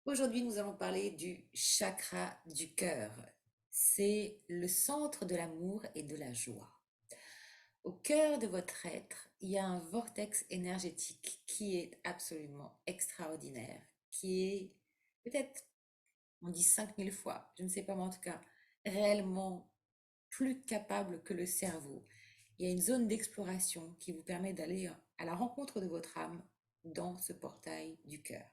Aujourd'hui, nous allons parler du chakra du cœur. C'est le centre de l'amour et de la joie. Au cœur de votre être, il y a un vortex énergétique qui est absolument extraordinaire, qui est peut-être, on dit 5000 fois, je ne sais pas, mais en tout cas, réellement plus capable que le cerveau. Il y a une zone d'exploration qui vous permet d'aller à la rencontre de votre âme dans ce portail du cœur.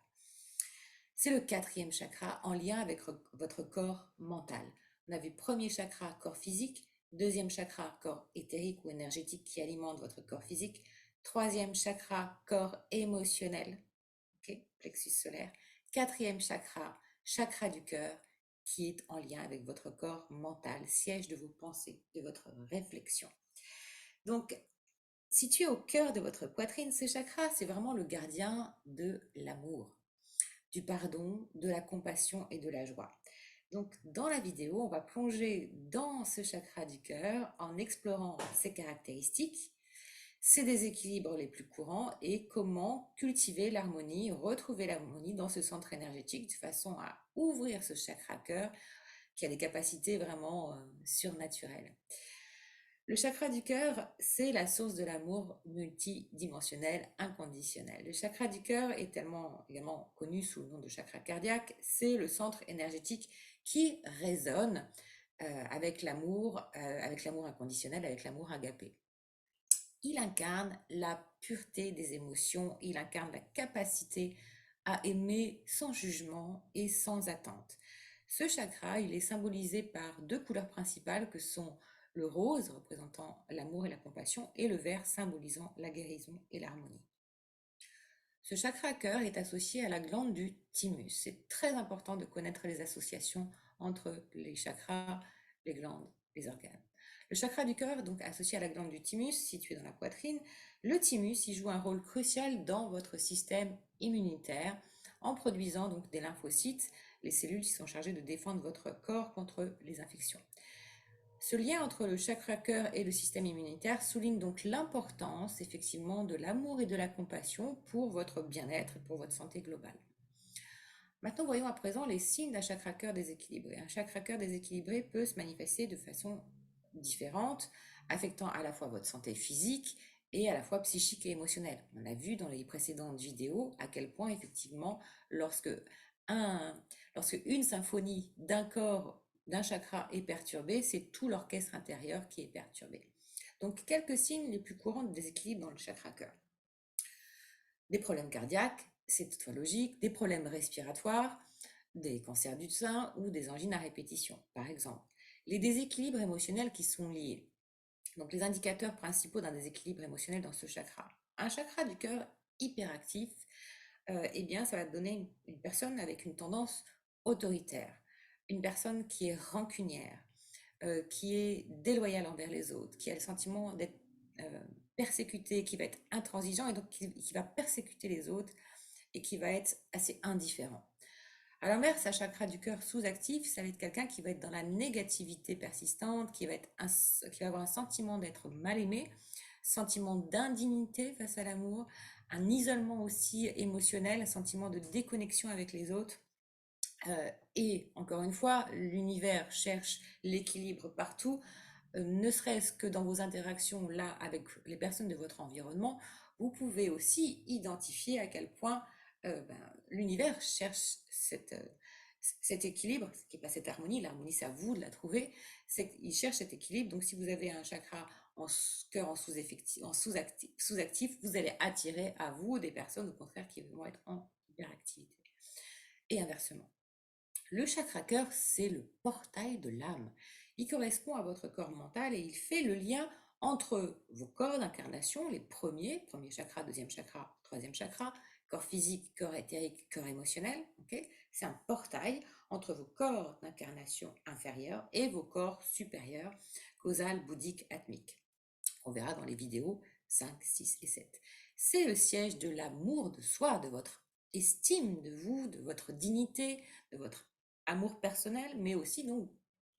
C'est le quatrième chakra en lien avec votre corps mental. On a vu premier chakra, corps physique, deuxième chakra, corps éthérique ou énergétique qui alimente votre corps physique, troisième chakra, corps émotionnel, okay, plexus solaire, quatrième chakra, chakra du cœur, qui est en lien avec votre corps mental, siège de vos pensées, de votre réflexion. Donc, situé au cœur de votre poitrine, ce chakra, c'est vraiment le gardien de l'amour, du pardon, de la compassion et de la joie. Donc, dans la vidéo, on va plonger dans ce chakra du cœur en explorant ses caractéristiques, ses déséquilibres les plus courants et comment cultiver l'harmonie, retrouver l'harmonie dans ce centre énergétique de façon à ouvrir ce chakra cœur qui a des capacités vraiment surnaturelles. Le chakra du cœur, c'est la source de l'amour multidimensionnel, inconditionnel. Le chakra du cœur est également connu sous le nom de chakra cardiaque. C'est le centre énergétique qui résonne avec l'amour inconditionnel, avec l'amour agapé. Il incarne la pureté des émotions, il incarne la capacité à aimer sans jugement et sans attente. Ce chakra, il est symbolisé par deux couleurs principales que sont le rose représentant l'amour et la compassion et le vert symbolisant la guérison et l'harmonie. Ce chakra cœur est associé à la glande du thymus. C'est très important de connaître les associations entre les chakras, les glandes, les organes. Le chakra du cœur, donc associé à la glande du thymus, située dans la poitrine, le thymus, il joue un rôle crucial dans votre système immunitaire en produisant donc des lymphocytes, les cellules qui sont chargées de défendre votre corps contre les infections. Ce lien entre le chakra cœur et le système immunitaire souligne donc l'importance effectivement de l'amour et de la compassion pour votre bien-être et pour votre santé globale. Maintenant, voyons à présent les signes d'un chakra cœur déséquilibré. Un chakra cœur déséquilibré peut se manifester de façon différente, affectant à la fois votre santé physique et à la fois psychique et émotionnelle. On a vu dans les précédentes vidéos à quel point effectivement lorsque une symphonie d'un corps, d'un chakra est perturbée, c'est tout l'orchestre intérieur qui est perturbé. Donc quelques signes les plus courants de déséquilibre dans le chakra cœur. Des problèmes cardiaques, c'est toutefois logique, des problèmes respiratoires, des cancers du sein ou des angines à répétition, par exemple. Les déséquilibres émotionnels qui sont liés. Donc les indicateurs principaux d'un déséquilibre émotionnel dans ce chakra. Un chakra du cœur hyperactif, eh bien, ça va donner une personne avec une tendance autoritaire, une personne qui est rancunière, qui est déloyale envers les autres, qui a le sentiment d'être euh, persécuté, qui va être intransigeant et donc qui va persécuter les autres et qui va être assez indifférent. À l'inverse, un chakra du cœur sous-actif, ça va être quelqu'un qui va être dans la négativité persistante, qui va avoir un sentiment d'être mal aimé, sentiment d'indignité face à l'amour, un isolement aussi émotionnel, un sentiment de déconnexion avec les autres. Et encore une fois, l'univers cherche l'équilibre partout, ne serait-ce que dans vos interactions là avec les personnes de votre environnement, vous pouvez aussi identifier à quel point l'univers cherche cet équilibre, ce qui n'est pas cette harmonie, l'harmonie c'est à vous de la trouver, il cherche cet équilibre, donc si vous avez un chakra en cœur en sous-actif, vous allez attirer à vous des personnes au contraire qui vont être en hyperactivité. Et inversement. Le chakra cœur, c'est le portail de l'âme. Il correspond à votre corps mental et il fait le lien entre vos corps d'incarnation, les premier chakra, deuxième chakra, troisième chakra, corps physique, corps éthérique, corps émotionnel. Okay, c'est un portail entre vos corps d'incarnation inférieurs et vos corps supérieurs, causal, bouddhique, atmique. On verra dans les vidéos 5, 6 et 7. C'est le siège de l'amour de soi, de votre estime de vous, de votre dignité, de votre amour personnel, mais aussi donc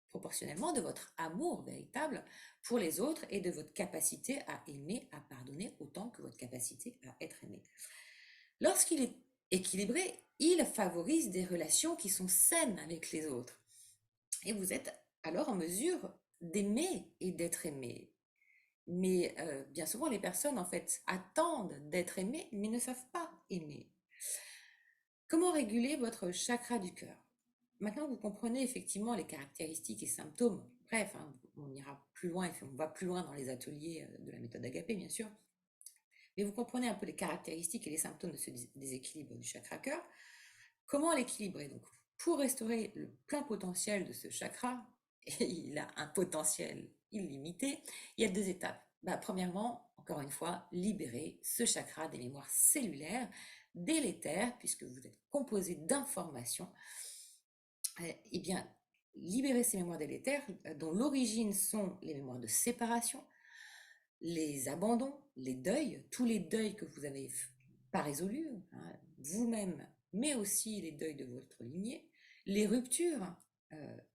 proportionnellement de votre amour véritable pour les autres et de votre capacité à aimer, à pardonner autant que votre capacité à être aimé. Lorsqu'il est équilibré, il favorise des relations qui sont saines avec les autres. Et vous êtes alors en mesure d'aimer et d'être aimé. Mais bien souvent, les personnes, en fait, attendent d'être aimées, mais ne savent pas aimer. Comment réguler votre chakra du cœur? Maintenant, vous comprenez effectivement les caractéristiques et symptômes. Bref, hein, on ira plus loin, on va plus loin dans les ateliers de la méthode Agapé, bien sûr. Mais vous comprenez un peu les caractéristiques et les symptômes de ce déséquilibre du chakra cœur. Comment l'équilibrer? Donc, pour restaurer le plein potentiel de ce chakra, et il a un potentiel illimité, il y a deux étapes. Bah, premièrement, encore une fois, libérer ce chakra des mémoires cellulaires délétères, puisque vous êtes composé d'informations. Eh bien, libérer ces mémoires délétères, dont l'origine sont les mémoires de séparation, les abandons, les deuils, tous les deuils que vous avez pas résolus, hein, vous-même, mais aussi les deuils de votre lignée, les ruptures,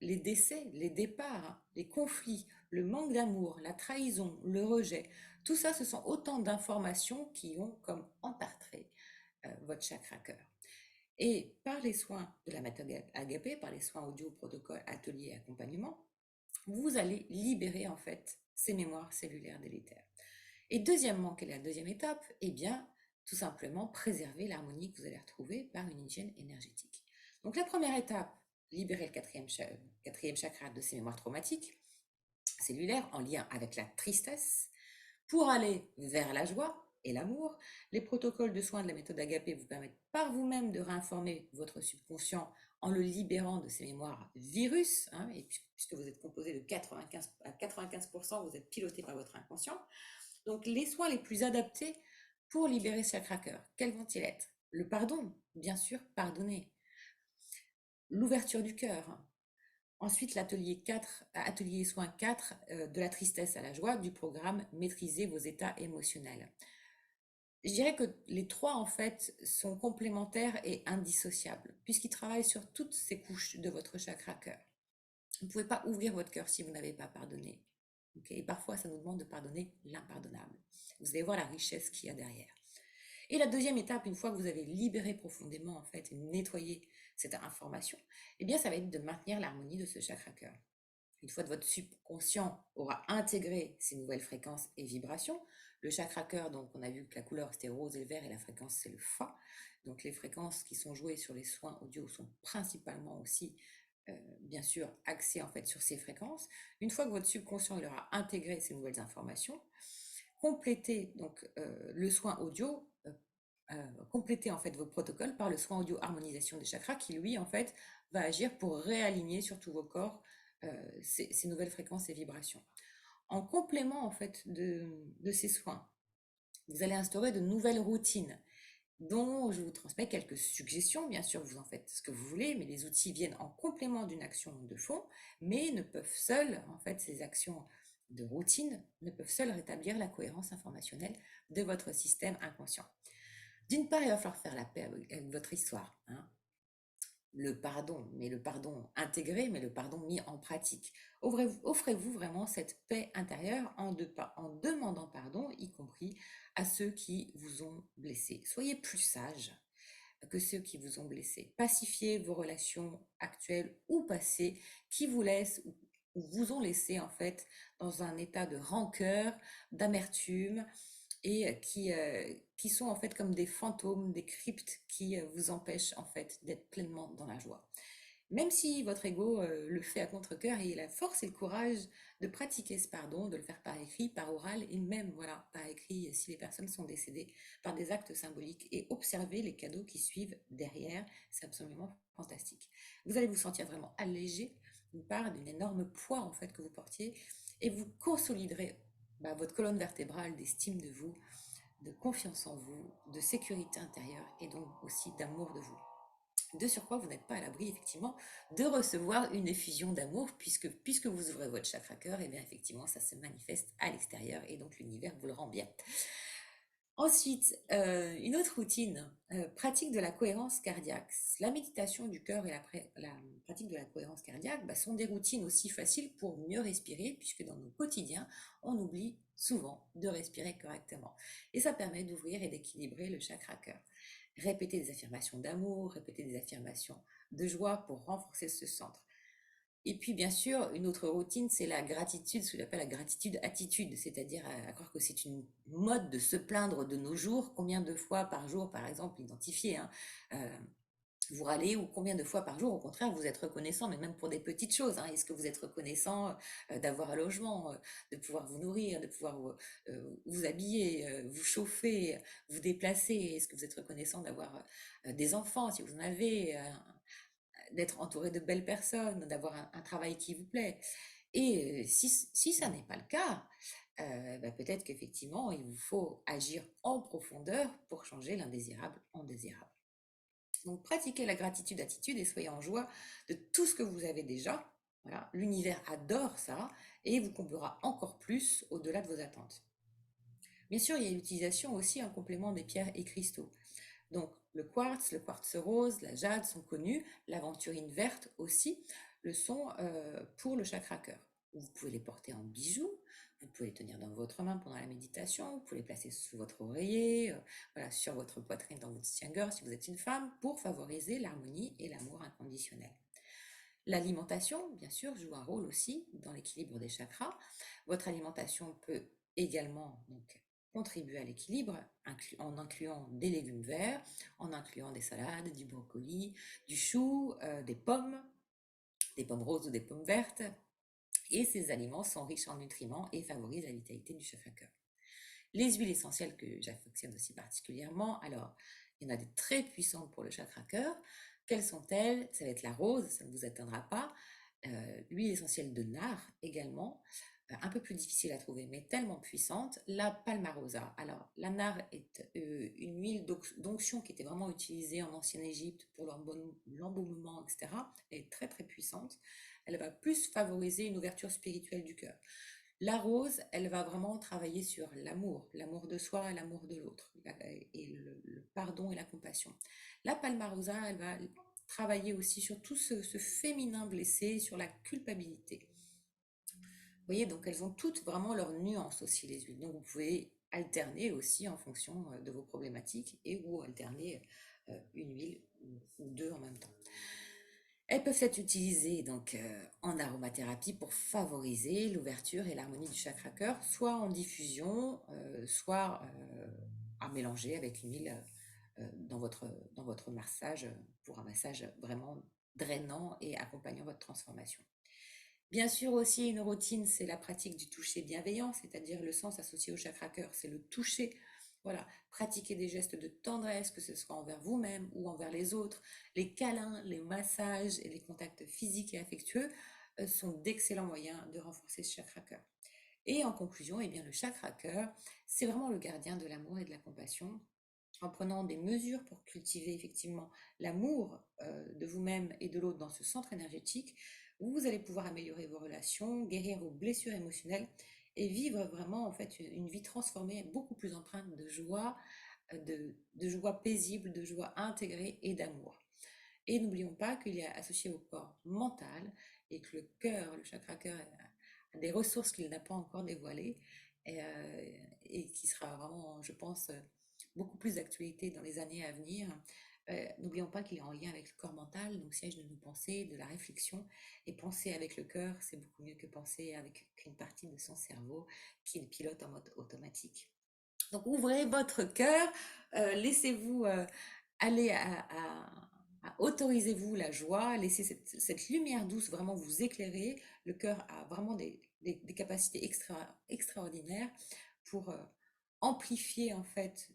les décès, les départs, les conflits, le manque d'amour, la trahison, le rejet, tout ça, ce sont autant d'informations qui ont comme entartré votre chakra cœur. Et par les soins de la méthode Agapé, par les soins audio, protocole, atelier et accompagnement, vous allez libérer en fait ces mémoires cellulaires délétères. Et deuxièmement, quelle est la deuxième étape? Eh bien, tout simplement préserver l'harmonie que vous allez retrouver par une hygiène énergétique. Donc la première étape, libérer le quatrième chakra de ces mémoires traumatiques cellulaires en lien avec la tristesse pour aller vers la joie et l'amour. Les protocoles de soins de la méthode Agapé vous permettent par vous-même de réinformer votre subconscient en le libérant de ces mémoires virus, hein, et puisque vous êtes composé de 95 à 95%, vous êtes piloté par votre inconscient. Donc, les soins les plus adaptés pour libérer ce chakra cœur, quels vont-ils être? Le pardon, bien sûr, pardonner. L'ouverture du cœur. Ensuite, l'atelier 4, atelier soin 4, de la tristesse à la joie, du programme Maîtriser vos états émotionnels. Je dirais que les trois, en fait, sont complémentaires et indissociables, puisqu'ils travaillent sur toutes ces couches de votre chakra cœur. Vous ne pouvez pas ouvrir votre cœur si vous n'avez pas pardonné. Okay? Et parfois, ça nous demande de pardonner l'impardonnable. Vous allez voir la richesse qu'il y a derrière. Et la deuxième étape, une fois que vous avez libéré profondément, en fait, et nettoyé cette information, eh bien, ça va être de maintenir l'harmonie de ce chakra cœur. Une fois que votre subconscient aura intégré ces nouvelles fréquences et vibrations, le chakra cœur, donc on a vu que la couleur c'était rose et le vert et la fréquence c'est le fa. Donc les fréquences qui sont jouées sur les soins audio sont principalement aussi bien sûr axées en fait sur ces fréquences. Une fois que votre subconscient il aura intégré ces nouvelles informations, complétez donc le soin audio, complétez en fait vos protocoles par le soin audio harmonisation des chakras qui lui en fait va agir pour réaligner sur tous vos corps ces nouvelles fréquences et vibrations. En complément en fait de ces soins, vous allez instaurer de nouvelles routines dont je vous transmets quelques suggestions. Bien sûr, vous en faites ce que vous voulez, mais les outils viennent en complément d'une action de fond, mais ne peuvent seuls, en fait, ces actions de routine ne peuvent seuls rétablir la cohérence informationnelle de votre système inconscient. D'une part, il va falloir faire la paix avec votre histoire, hein, le pardon, mais le pardon intégré, mais le pardon mis en pratique. Offrez-vous vraiment cette paix intérieure en demandant pardon, y compris à ceux qui vous ont blessé. Soyez plus sages que ceux qui vous ont blessé. Pacifiez vos relations actuelles ou passées qui vous laissent ou vous ont laissé en fait dans un état de rancœur, d'amertume, et qui sont en fait comme des fantômes, des cryptes qui vous empêchent en fait d'être pleinement dans la joie. Même si votre ego le fait à contre-cœur et la force et le courage de pratiquer ce pardon, de le faire par écrit, par oral et même voilà par écrit si les personnes sont décédées, par des actes symboliques et observer les cadeaux qui suivent derrière, c'est absolument fantastique. Vous allez vous sentir vraiment allégé d'une part d'une énorme poids en fait que vous portiez et vous consoliderez votre colonne vertébrale d'estime de vous, de confiance en vous, de sécurité intérieure et donc aussi d'amour de vous. De surcroît, vous n'êtes pas à l'abri, effectivement, de recevoir une effusion d'amour, puisque vous ouvrez votre chakra cœur, et bien effectivement, ça se manifeste à l'extérieur, et donc l'univers vous le rend bien. Ensuite, une autre routine, pratique de la cohérence cardiaque. La méditation du cœur et la pratique de la cohérence cardiaque sont des routines aussi faciles pour mieux respirer, puisque dans nos quotidiens, on oublie souvent de respirer correctement. Et ça permet d'ouvrir et d'équilibrer le chakra cœur. Répétez des affirmations d'amour, répétez des affirmations de joie pour renforcer ce centre. Et puis, bien sûr, une autre routine, c'est la gratitude, ce que j'appelle la gratitude-attitude, c'est-à-dire à croire que c'est une mode de se plaindre de nos jours. Combien de fois par jour, par exemple, identifier, hein, euh, vous râlez, ou combien de fois par jour, au contraire, vous êtes reconnaissant, mais même pour des petites choses, hein. Est-ce que vous êtes reconnaissant d'avoir un logement, de pouvoir vous nourrir, de pouvoir vous habiller, vous chauffer, vous déplacer? Est-ce que vous êtes reconnaissant d'avoir des enfants, si vous en avez, d'être entouré de belles personnes, d'avoir un travail qui vous plaît? Et si ça n'est pas le cas, bah, peut-être qu'effectivement, il vous faut agir en profondeur pour changer l'indésirable en désirable. Donc, pratiquez la gratitude-attitude et soyez en joie de tout ce que vous avez déjà. Voilà, l'univers adore ça et vous comblera encore plus au-delà de vos attentes. Bien sûr, il y a l'utilisation aussi en complément des pierres et cristaux. Donc, le quartz rose, la jade sont connus, l'aventurine verte aussi le sont pour le chakra cœur. Vous pouvez les porter en bijoux, vous pouvez les tenir dans votre main pendant la méditation, vous pouvez les placer sous votre oreiller, voilà, sur votre poitrine dans votre stinger si vous êtes une femme, pour favoriser l'harmonie et l'amour inconditionnel. L'alimentation, bien sûr, joue un rôle aussi dans l'équilibre des chakras. Votre alimentation peut également donc contribuer à l'équilibre en incluant des légumes verts, en incluant des salades, du brocoli, du chou, des pommes roses ou des pommes vertes. Et ces aliments sont riches en nutriments et favorisent la vitalité du chakra cœur. Les huiles essentielles que j'affectionne aussi particulièrement, alors il y en a des très puissantes pour le chakra cœur. Quelles sont-elles? Ça va être la rose, ça ne vous atteindra pas. L'huile essentielle de nard également, un peu plus difficile à trouver, mais tellement puissante. La palmarosa. Alors, la nard est une huile d'onction qui était vraiment utilisée en ancienne Égypte pour l'embaumement, etc. Elle est très très puissante. Elle va plus favoriser une ouverture spirituelle du cœur. La rose, elle va vraiment travailler sur l'amour de soi et l'amour de l'autre, et le pardon et la compassion. La palmarosa, elle va travailler aussi sur tout ce féminin blessé, sur la culpabilité. Vous voyez, donc elles ont toutes vraiment leur nuance aussi, les huiles. Donc vous pouvez alterner aussi en fonction de vos problématiques et ou alterner une huile ou deux en même temps. Elles peuvent être utilisées donc en aromathérapie pour favoriser l'ouverture et l'harmonie du chakra cœur, soit en diffusion, soit à mélanger avec une huile dans votre massage pour un massage vraiment drainant et accompagnant votre transformation. Bien sûr aussi, une routine, c'est la pratique du toucher bienveillant, c'est-à-dire le sens associé au chakra cœur, c'est le toucher. Voilà, pratiquer des gestes de tendresse, que ce soit envers vous-même ou envers les autres. Les câlins, les massages et les contacts physiques et affectueux sont d'excellents moyens de renforcer ce chakra cœur. Et en conclusion, eh bien, le chakra cœur, c'est vraiment le gardien de l'amour et de la compassion. En prenant des mesures pour cultiver effectivement l'amour de vous-même et de l'autre dans ce centre énergétique, vous allez pouvoir améliorer vos relations, guérir vos blessures émotionnelles et vivre vraiment en fait une vie transformée, beaucoup plus empreinte de joie, de joie paisible, de joie intégrée et d'amour. Et n'oublions pas qu'il est associé au corps mental et que le cœur, le chakra cœur, a des ressources qu'il n'a pas encore dévoilées et qui sera vraiment, je pense, beaucoup plus d'actualité dans les années à venir. N'oublions pas qu'il est en lien avec le corps mental, donc siège de nos pensées, de la réflexion. Et penser avec le cœur, c'est beaucoup mieux que penser avec une partie de son cerveau qui le pilote en mode automatique. Donc ouvrez votre cœur, laissez-vous aller autorisez-vous la joie, laissez cette lumière douce vraiment vous éclairer. Le cœur a vraiment des capacités extraordinaires pour amplifier en fait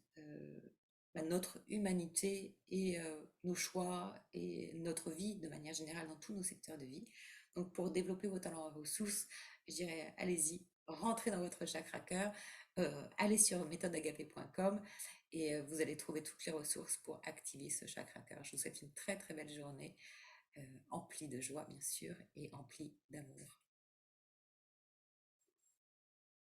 notre humanité et nos choix et notre vie de manière générale dans tous nos secteurs de vie. Donc pour développer vos talents et vos sources, je dirais allez-y, rentrez dans votre chakra cœur, allez sur méthodeagapé.com et vous allez trouver toutes les ressources pour activer ce chakra cœur. Je vous souhaite une très très belle journée, emplie de joie bien sûr et emplie d'amour.